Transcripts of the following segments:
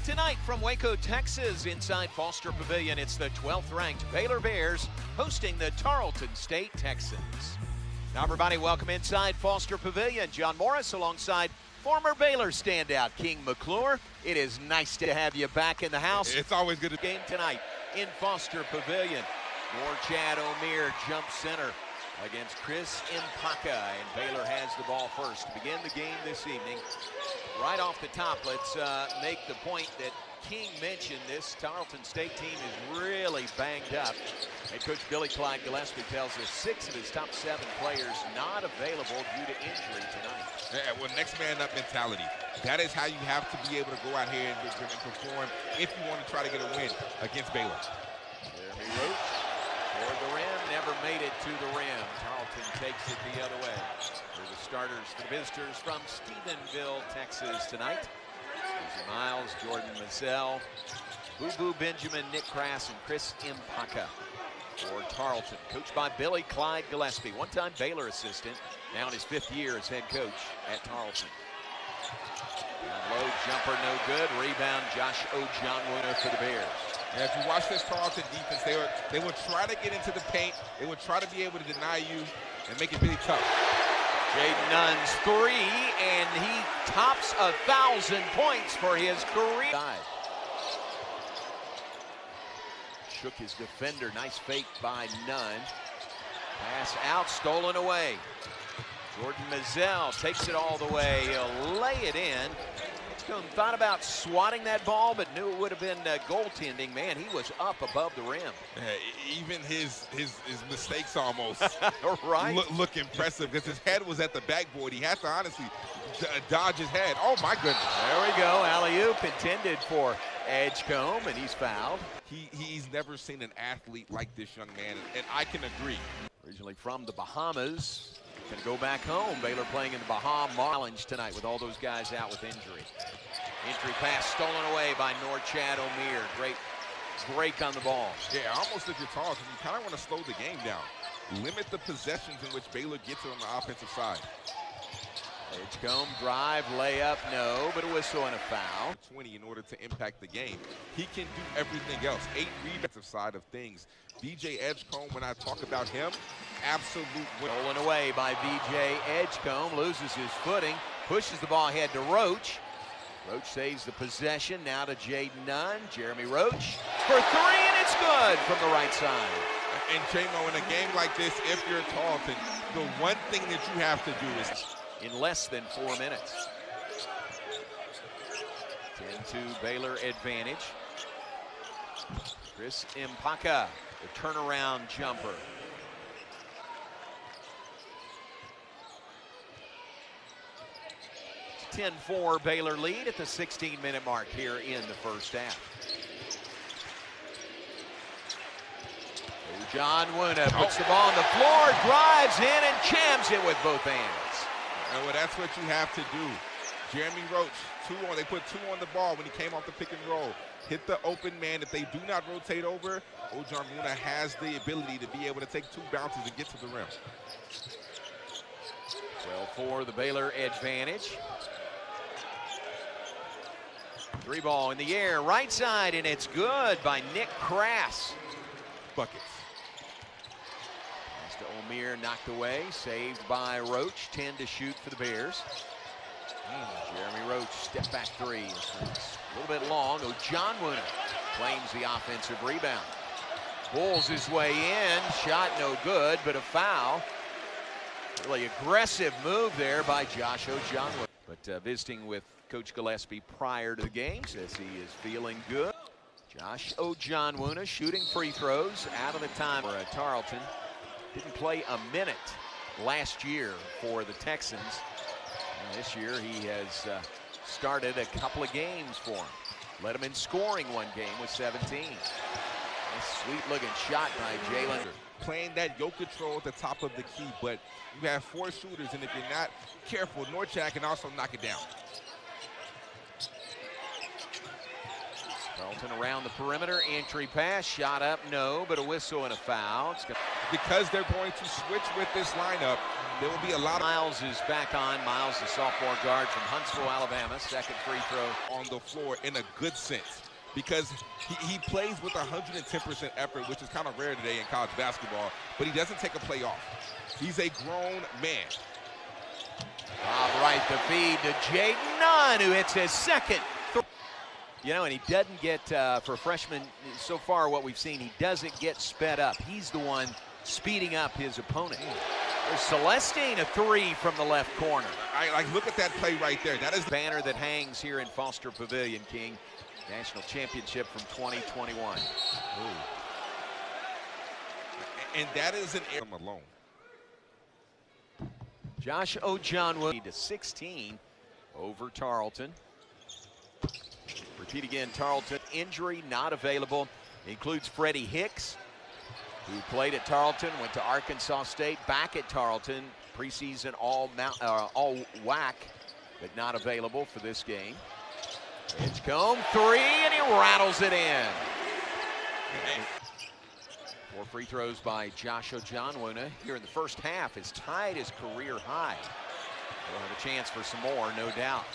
Tonight from Waco, Texas, inside Foster Pavilion, it's the 12th-ranked Baylor Bears hosting the Tarleton State Texans. Now, everybody, welcome inside Foster Pavilion. John Morris alongside former Baylor standout King McClure. It is nice to have you back in the house. It's always good to game tonight in Foster Pavilion. Chad O'Meara jump center against Chris Impaka, and Baylor has the ball first to begin the game this evening. Right off the top, let's make the point that King mentioned. This Tarleton State team is really banged up. Head coach Billy Clyde Gillespie tells us 6 of his top 7 players not available due to injury tonight. Yeah, well, next man up mentality. That is how you have to be able to go out here and perform if you want to try to get a win against Baylor. Jeremy Roach toward the rim, never made it to the rim. Tarleton takes it the other way. They're the starters for the visitors from Stephenville, Texas tonight. Susie Miles, Jordan Mazzell, Boo Boo Benjamin, Nick Crass, and Chris Impaka for Tarleton. Coached by Billy Clyde Gillespie, one-time Baylor assistant, now in his 5th year as head coach at Tarleton. Down low, jumper no good. Rebound, Josh Ojanwuna for the Bears. Yeah, if you watch this Tarleton defense, they would try to get into the paint. They would try to be able to deny you and make it really tough. Jaden Nunn's 3, and he tops 1,000 points for his career. Shook his defender. Nice fake by Nunn. Pass out, stolen away. Jordan Mazzell takes it all the way. He'll lay it in. Thought about swatting that ball, but knew it would have been goaltending. Man, he was up above the rim. Yeah, even his mistakes almost right. look impressive because his head was at the backboard. He had to honestly dodge his head. Oh, my goodness. There we go. Alley-oop intended for Edgecombe, and he's fouled. He's never seen an athlete like this young man, and I can agree. Originally from the Bahamas. Going to go back home. Baylor playing in the Bahama Challenge tonight with all those guys out with injury. Entry pass stolen away by Chad O'Meara. Great break on the ball. Yeah, almost if you're Tarleton, you kind of want to slow the game down. Limit the possessions in which Baylor gets it on the offensive side. Edgecombe, drive, layup, no, but a whistle and a foul. 20 in order to impact the game. He can do everything else. 8 rebounds side of things. VJ Edgecombe, when I talk about him, absolute winner. Stolen away by VJ Edgecombe, loses his footing, pushes the ball ahead to Roach. Roach saves the possession, now to Jaden Nunn. Jeremy Roach for 3, and it's good from the right side. And J-Mo, in a game like this, if you're Tarleton, the one thing that you have to do is in less than 4 minutes. 10-2 Baylor advantage. Chris Impaka, the turnaround jumper. 10-4 Baylor lead at the 16-minute mark here in the first half. Ojanwuna puts the ball on the floor, drives in and jams it with both hands. And well, that's what you have to do. Jeremy Roach, 2 on. They put 2 on the ball when he came off the pick and roll. Hit the open man. If they do not rotate over, Ojanwuna has the ability to be able to take 2 bounces and get to the rim. 12-4 the Baylor advantage. 3 ball in the air, right side, and it's good by Nick Crass. Buckets. Pass to O'Meara, knocked away, saved by Roach. 10 to shoot for the Bears. Jeremy Roach, step back 3. It's a little bit long. Ojanwuna claims the offensive rebound. Pulls his way in, shot no good, but a foul. Really aggressive move there by Josh Ojanwuna. But visiting with Coach Gillespie prior to the game, says he is feeling good. Josh Ojanwuna shooting free throws out of the time for Tarleton. Didn't play a minute last year for the Texans. And this year he has started a couple of games for him. Led him in scoring 1 game with 17. A sweet looking shot by Jalen. Playing that yoke control at the top of the key, but you have 4 shooters, and if you're not careful, Norchad can also knock it down. Tarleton around the perimeter, entry pass, shot up, no, but a whistle and a foul. Because they're going to switch with this lineup, there will be a lot of Miles is back on. Miles, the sophomore guard from Huntsville, Alabama. Second free throw. on the floor in a good sense, because he plays with 110% effort, which is kind of rare today in college basketball, but he doesn't take a play off. He's a grown man. Rob Wright, the feed to Jaden Nunn, who hits his second. You know, and he doesn't get, for a freshman, so far what we've seen, he doesn't get sped up. He's the one speeding up his opponent. There's Celestine, a three from the left corner. Look at that play right there. That is the Banner that hangs here in Foster Pavilion, King. National championship from 2021. Ooh. And that is an air alone. Josh Ojonwo to 16 over Tarleton. Repeat again, Tarleton injury not available. Includes Freddie Hicks, who played at Tarleton, went to Arkansas State, back at Tarleton, preseason all WAC, but not available for this game. Edgecombe, three, and he rattles it in. 4 free throws by Josh Ojonwo here in the first half has tied his career high. We'll have a chance for some more, no doubt.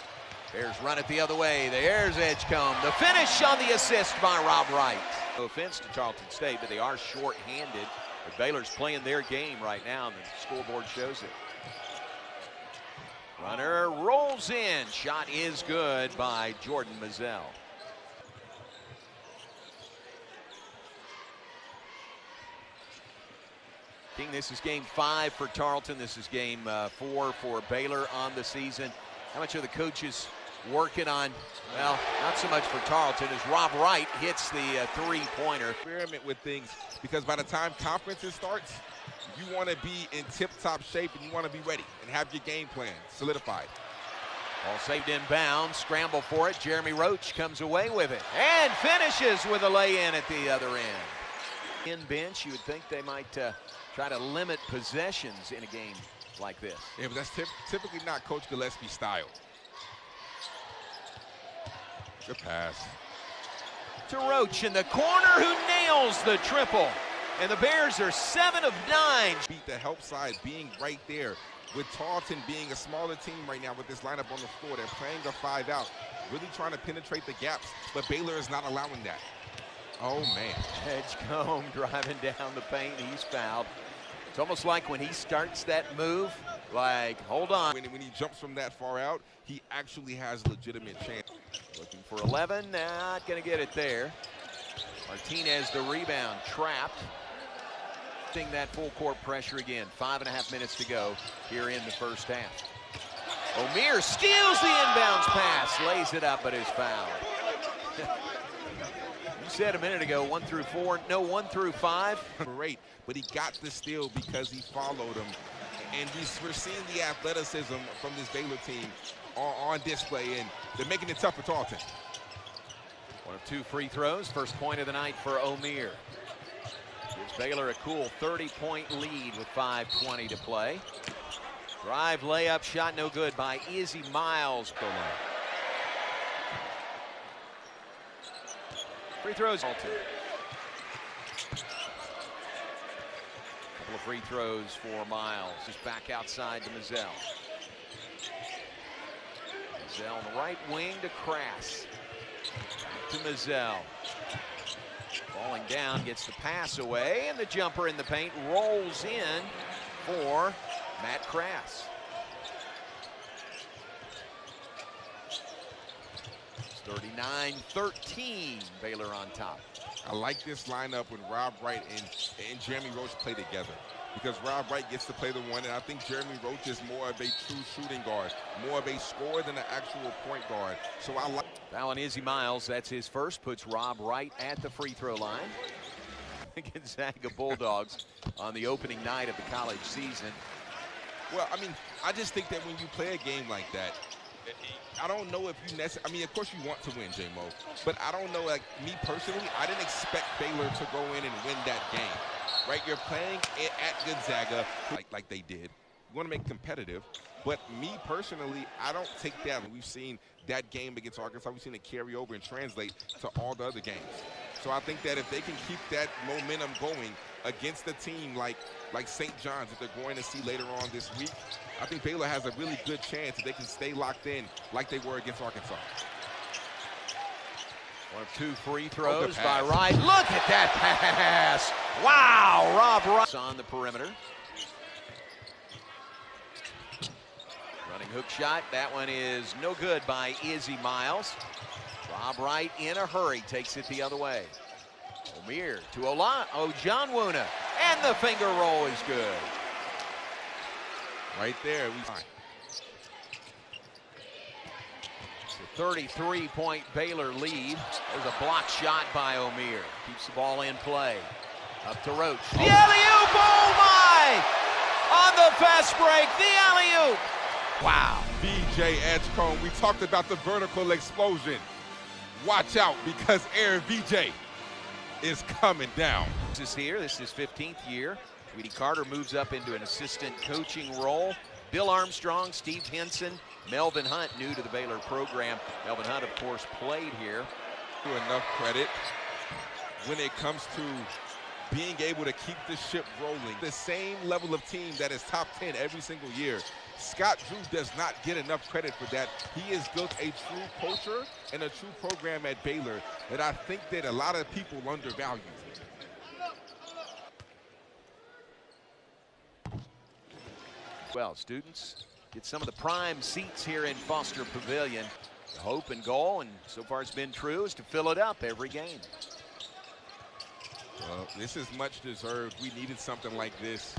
Bears run it the other way. There's Edgecombe. The finish on the assist by Rob Wright. No offense to Tarleton State, but they are short-handed. But Baylor's playing their game right now, and the scoreboard shows it. Runner rolls in. Shot is good by Jordan Mazzell. King, this is game 5 for Tarleton. This is game 4 for Baylor on the season. How much are the coaches working on? Well, not so much for Tarleton as Rob Wright hits the three-pointer. Experiment with things, because by the time conferences starts, you want to be in tip-top shape and you want to be ready and have your game plan solidified. Ball saved inbound, scramble for it. Jeremy Roach comes away with it and finishes with a lay-in at the other end. In bench, you would think they might try to limit possessions in a game like this. Yeah, but that's typically not Coach Gillespie's style. Good pass. To Roach in the corner, who nails the triple. And the Bears are 7 of 9. Beat the help side being right there. With Tarleton being a smaller team right now with this lineup on the floor, they're playing a 5 out, really trying to penetrate the gaps, but Baylor is not allowing that. Oh, man. Edgecombe driving down the paint. He's fouled. It's almost like when he starts that move, like, hold on. When he jumps from that far out, he actually has a legitimate chance. Looking for 11, not going to get it there. Martinez, the rebound, trapped. That full court pressure again. 5.5 minutes to go here in the first half. O'Meara steals the inbounds pass, lays it up, but is fouled. You said a minute ago 1 through 4, no, 1 through 5. Great, but he got the steal because he followed him. And we're seeing the athleticism from this Baylor team on display, and they're making it tough for Tarleton. 1 of 2 free throws, first point of the night for O'Meara. Gives Baylor a cool 30-point lead with 5:20 to play. Drive, layup, shot no good by Izzy Miles. Free throws. Couple of free throws for Miles. Just back outside to Mazzell. Mazzell on the right wing to Crass. Back to Mazzell. Falling down, gets the pass away, and the jumper in the paint rolls in for Matt Crass. It's 39-13, Baylor on top. I like this lineup when Rob Wright and Jeremy Roach play together, because Rob Wright gets to play the one, and I think Jeremy Roach is more of a true shooting guard, more of a scorer than an actual point guard. So I like. Foul on Izzy Miles, that's his first, puts Rob Wright at the free throw line. Gonzaga Bulldogs on the opening night of the college season. Well, I mean, I just think that when you play a game like that, I don't know if you necessarily, I mean, of course you want to win, J-Mo, but I don't know, like, me personally, I didn't expect Baylor to go in and win that game, right? You're playing at Gonzaga like they did. You want to make it competitive. But me personally, I don't take that. We've seen that game against Arkansas. We've seen it carry over and translate to all the other games. So I think that if they can keep that momentum going against a team like St. John's that they're going to see later on this week, I think Baylor has a really good chance if they can stay locked in like they were against Arkansas. One of two free throws by Wright. Look at that pass. Wow, Rob Wright on the perimeter. Running hook shot. That one is no good by Izzy Miles. Rob Wright in a hurry takes it the other way. O'Meara to Ojanwuna, and the finger roll is good. Right there. It's a 33-point Baylor lead. There's a block shot by O'Meara. Keeps the ball in play. Up to Roach. The alley-oop, oh my! On the fast break, the alley-oop. Wow. VJ Edgecombe, we talked about the vertical explosion. Watch out, because Air VJ is coming down. This is here. This is his 15th year. Tweety Carter moves up into an assistant coaching role. Bill Armstrong, Steve Henson, Melvin Hunt, new to the Baylor program. Melvin Hunt, of course, played here. Enough credit when it comes to being able to keep the ship rolling. The same level of team that is top 10 every single year. Scott Drew does not get enough credit for that. He has built a true culture and a true program at Baylor that I think that a lot of people undervalue. Well, students get some of the prime seats here in Foster Pavilion. The hope and goal, and so far it's been true, is to fill it up every game. Well, this is much deserved. We needed something like this.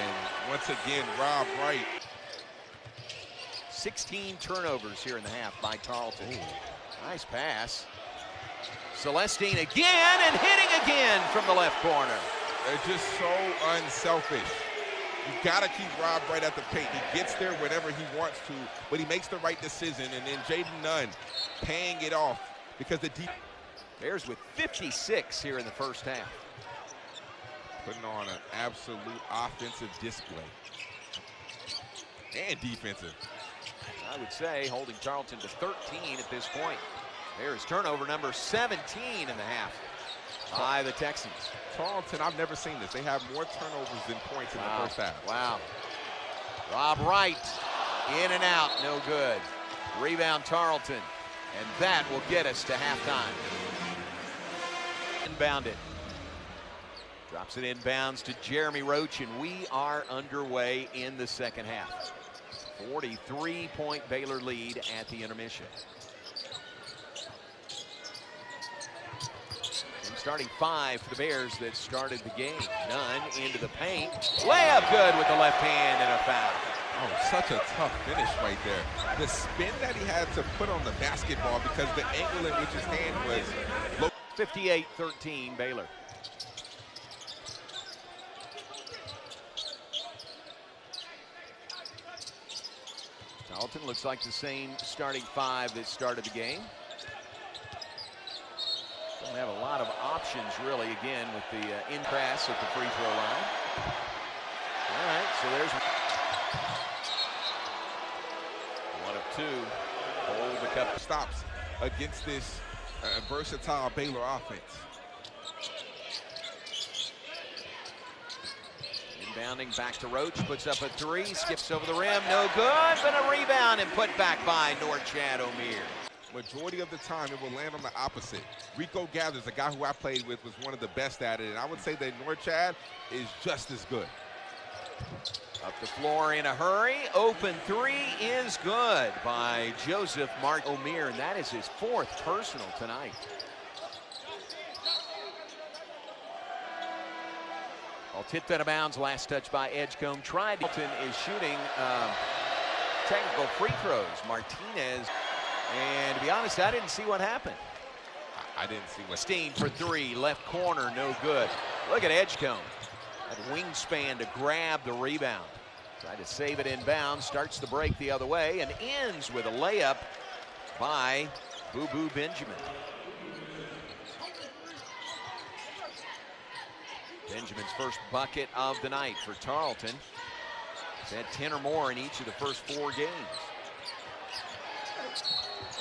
And once again, Rob Wright. 16 turnovers here in the half by Tarleton. Ooh. Nice pass. Celestine again, and hitting again from the left corner. They're just so unselfish. You've got to keep Rob Wright at the paint. He gets there whenever he wants to, but he makes the right decision. And then Jaden Nunn paying it off because the deep. Bears with 56 here in the first half. Putting on an absolute offensive display. And defensive. I would say holding Tarleton to 13 at this point. Bears turnover number 17 in the half by the Texans. Tarleton, I've never seen this. They have more turnovers than points in the first half. Wow. Rob Wright in and out, no good. Rebound Tarleton, and that will get us to halftime. Inbounded. Drops it inbounds to Jeremy Roach, and we are underway in the second half. 43-point Baylor lead at the intermission. Starting five for the Bears that started the game. Nunn into the paint. Layup good with the left hand and a foul. Oh, such a tough finish right there. The spin that he had to put on the basketball because the angle in which his hand was low. 58-13 Baylor. Tarleton looks like the same starting five that started the game. Don't have a lot of options really, again, with the in-pass at the free throw line. All right, so there's one of two. Hold the cup. Stops against this versatile Baylor offense. Inbounding back to Roach, puts up a three, skips over the rim, no good, but a rebound and put back by Norchad O'Meara. Majority of the time, it will land on the opposite. Rico Gathers, a guy who I played with, was one of the best at it, and I would say that Norchad is just as good. Up the floor in a hurry. Open three is good by Joseph Mark O'Meara, and that is his fourth personal tonight. Ball tipped out of bounds, last touch by Edgecombe. Tarleton is shooting technical free throws. Martinez. And to be honest, I didn't see what happened. I didn't see what. Steen for three, left corner, no good. Look at Edgecombe. That wingspan to grab the rebound. Tried to save it inbounds, starts the break the other way, and ends with a layup by Boo Boo Benjamin. Benjamin's first bucket of the night for Tarleton. He's had 10 or more in each of the first 4 games.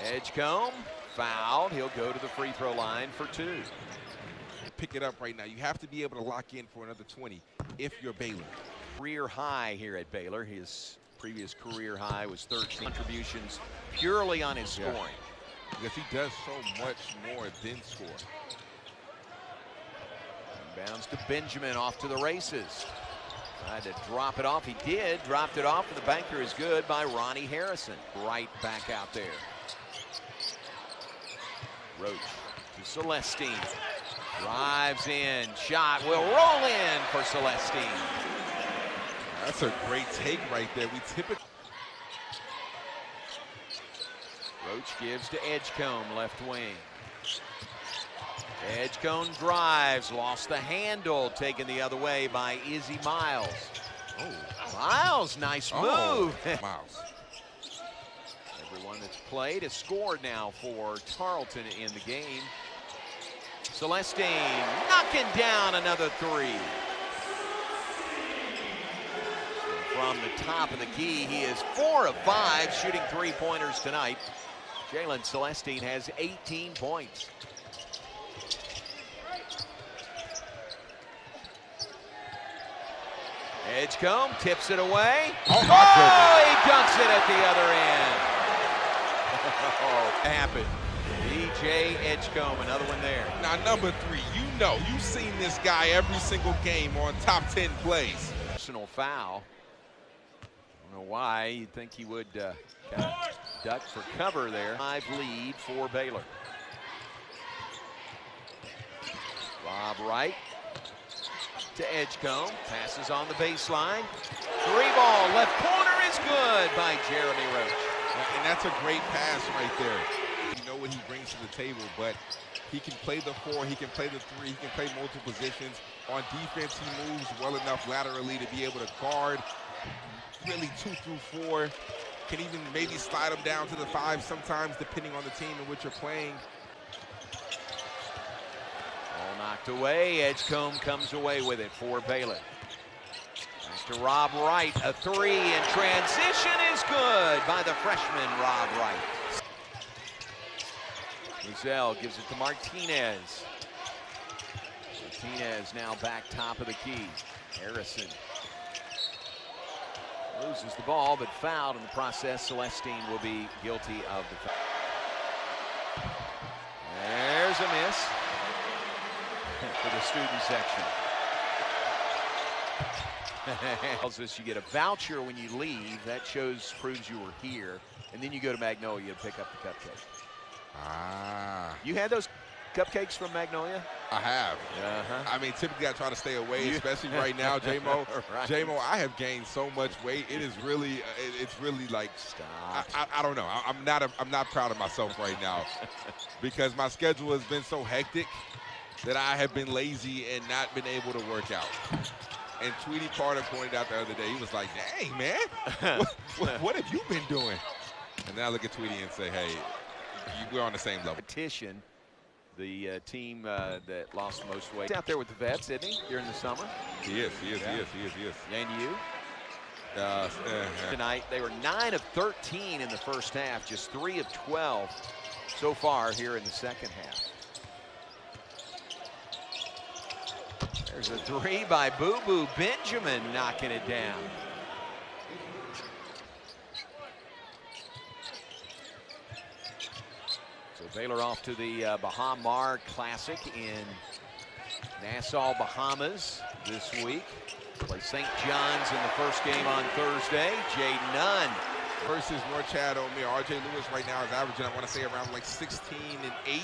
Edgecombe fouled. He'll go to the free throw line for 2. Pick it up right now. You have to be able to lock in for another 20 if you're Baylor. Career high here at Baylor. His previous career high was 13 contributions purely on his scoring. Because he does so much more than score. Bounds to Benjamin, off to the races. Tried to drop it off. He did. Dropped it off, and the banker is good by Ronnie Harrison. Right back out there. Roach to Celestine. Drives in. Shot will roll in for Celestine. That's a great take right there. We typically... Roach gives to Edgecombe, left wing. Edgecombe drives, lost the handle, taken the other way by Izzy Miles. Oh, Miles, nice move. Miles. Everyone that's played has scored now for Tarleton in the game. Celestine knocking down another 3. From the top of the key, he is 4 of 5 shooting 3-pointers tonight. Jalen Celestine has 18 points. Edgecombe tips it away. Oh, my goodness. He dunks it at the other end. Happened. DJ Edgecombe, another one there. Now, number 3, you know, you've seen this guy every single game on top 10 plays. Personal foul. I don't know why. You'd think he would kind of duck for cover there. 5 lead for Baylor. Lob right to Edgecombe. Passes on the baseline. 3-ball left corner is good by Jeremy Roach. And that's a great pass right there. You know what he brings to the table, but he can play the 4, he can play the 3, he can play multiple positions. On defense, he moves well enough laterally to be able to guard really 2 through 4. Can even maybe slide him down to the 5 sometimes, depending on the team in which you're playing. All knocked away. Edgecombe comes away with it for Baylor. Back to Rob Wright. A 3 in transition is good by the freshman Rob Wright. Mizell gives it to Martinez. Martinez now back top of the key. Harrison loses the ball, but fouled in the process. Celestine will be guilty of the foul. There's a miss for the student section. Tells us you get a voucher when you leave. That proves you were here. And then you go to Magnolia to pick up the cupcake. Ah. You had those cupcakes from Magnolia? I have. I mean, typically I try to stay away, especially right now, J-Mo. Right. J-Mo, I have gained so much weight. It is really, it's really like, I don't know. I'm not proud of myself right now because my schedule has been so hectic that I have been lazy and not been able to work out. And Tweety Carter pointed out the other day, he was like, dang, man, what have you been doing? And then I look at Tweety and say, hey, we're on the same level. Competition, the team that lost the most weight. He's out there with the vets, isn't he, during the summer? He is. And you? Tonight, they were 9 of 13 in the first half, just 3 of 12 so far here in the second half. There's a 3 by Boo Boo Benjamin knocking it down. So Baylor off to the Bahamar Classic in Nassau, Bahamas this week. Play St. John's in the first game on Thursday. Jaden Nunn versus North Chad O'Meara. R.J. Lewis right now is averaging, I want to say, around like 16 and 8.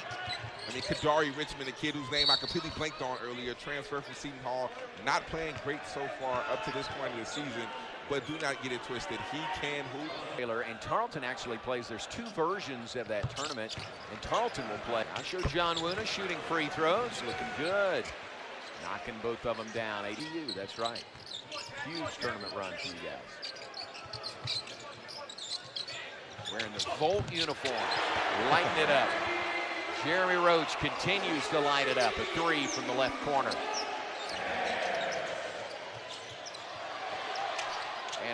I mean, Kadari Richmond, a kid whose name I completely blanked on earlier, transfer from Seton Hall, not playing great so far up to this point of the season, but do not get it twisted. He can hoop. Baylor and Tarleton actually plays. There's 2 versions of that tournament, and Tarleton will play. I'll show John Woona shooting free throws, looking good. Knocking both of them down. ADU, that's right. Huge tournament run for you guys. Wearing the Volt uniform, lighting it up. Jeremy Roach continues to light it up. A 3 from the left corner.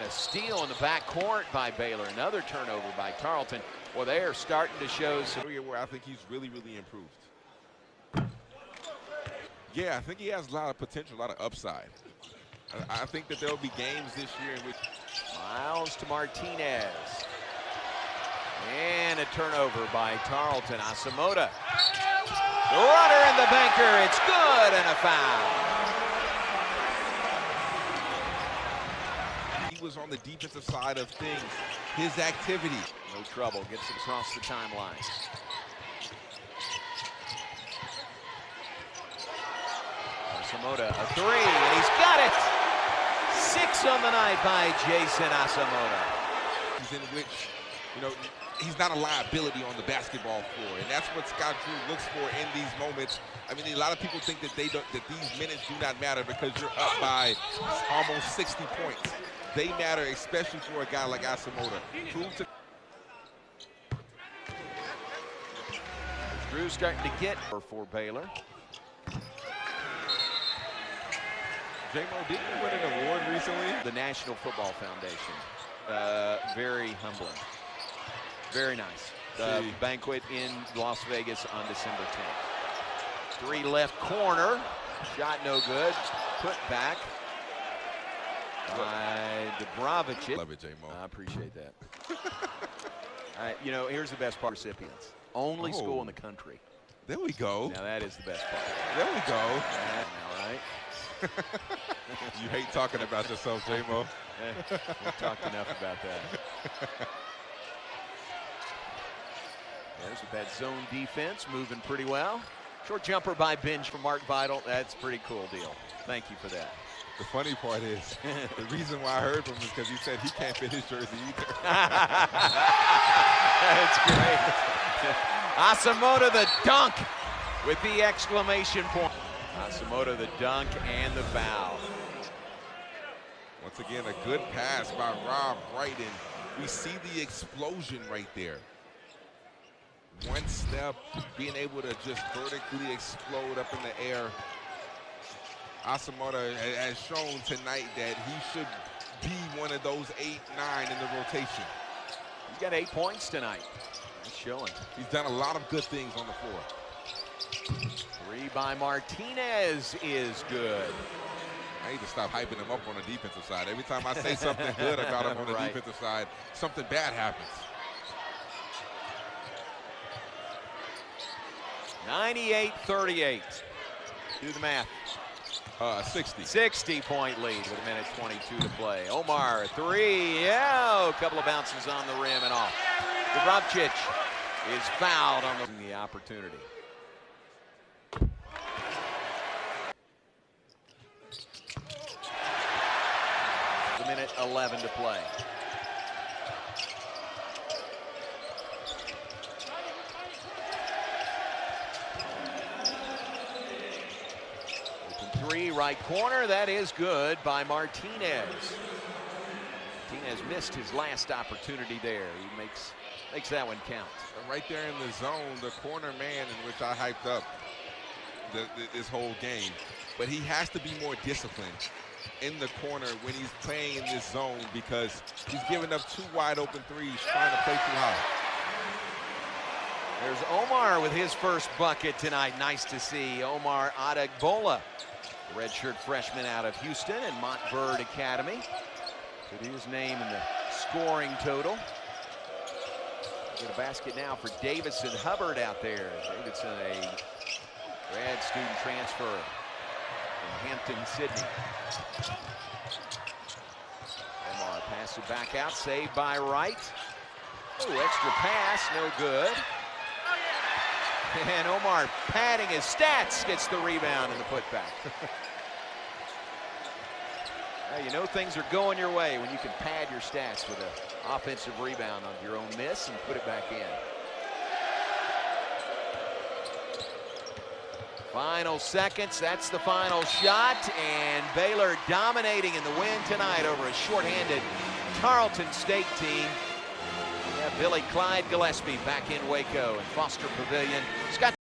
a steal in the backcourt by Baylor. Another turnover by Tarleton. Well, they are starting to show some. Where I think he's really improved. Yeah, I think he has a lot of potential, a lot of upside. I think that there will be games this year in which. Miles to Martinez. And a turnover by Tarleton. Asamoah. The runner in the banker. It's good, and a foul. He was on the defensive side of things. His activity. No trouble. Gets it across the timeline. Asamoah, a three, and he's got it. 6 on the night by Jason Asamoah. In which, you know, he's not a liability on the basketball floor, and that's what Scott Drew looks for in these moments. I mean, a lot of people think that that these minutes do not matter because you're up by almost 60 points. They matter, especially for a guy like Asamoah. Drew's starting to get for Baylor. J-Mo, didn't you win an award recently? The National Football Foundation. Very humbling. Very nice. The banquet in Las Vegas on December 10th. 3 left corner. Shot no good. Put back by Dubravicic. Love it, J-Mo. I appreciate that. You know, here's the best part. Recipients. Only school in the country. There we go. Now that is the best part. There we go. All right. You hate talking about yourself, J-Mo. We've talked enough about that. There's a bad zone defense, moving pretty well. Short jumper by Binge from Mark Vidal. That's a pretty cool deal. Thank you for that. The funny part is, the reason why I heard from him is because he said he can't fit his jersey either. That's great. Asamoah the dunk with the exclamation point. Asamoah the dunk and the foul. Once again, a good pass by Rob Brighton. We see the explosion right there. One step, being able to just vertically explode up in the air. Asamoah has shown tonight that he should be one of those 8-9 in the rotation. He's got 8 points tonight. He's showing. He's done a lot of good things on the floor. 3 by Martinez is good. I need to stop hyping him up on the defensive side. Every time I say something good about him on the defensive side, something bad happens. 98-38. Do the math. 60. 60-point lead with 1:22 to play. Omar, 3. Yeah, a couple of bounces on the rim and off. Dubravicic is fouled on the opportunity. Minute 11 to play. Open 3, right corner. That is good by Martinez. Martinez missed his last opportunity there. He makes that one count. Right there in the zone, the corner man in which I hyped up this whole game. But he has to be more disciplined in the corner when he's playing in this zone because he's giving up 2 wide open threes, trying to play too high. There's Omar with his first bucket tonight. Nice to see Omar Adegbola, redshirt freshman out of Houston and Montverde Academy. Put his name in the scoring total. Get a basket now for Davison Hubbard out there. Davidson, a grad student transfer from Hampton, Sydney. Omar passes it back out, saved by Wright. Oh, extra pass, no good. And Omar padding his stats, gets the rebound and the putback. Well, you know things are going your way when you can pad your stats with an offensive rebound on your own miss and put it back in. Final seconds, that's the final shot, and Baylor dominating in the win tonight over a shorthanded Tarleton State team. Yeah, Billy Clyde Gillespie back in Waco and Foster Pavilion. Scott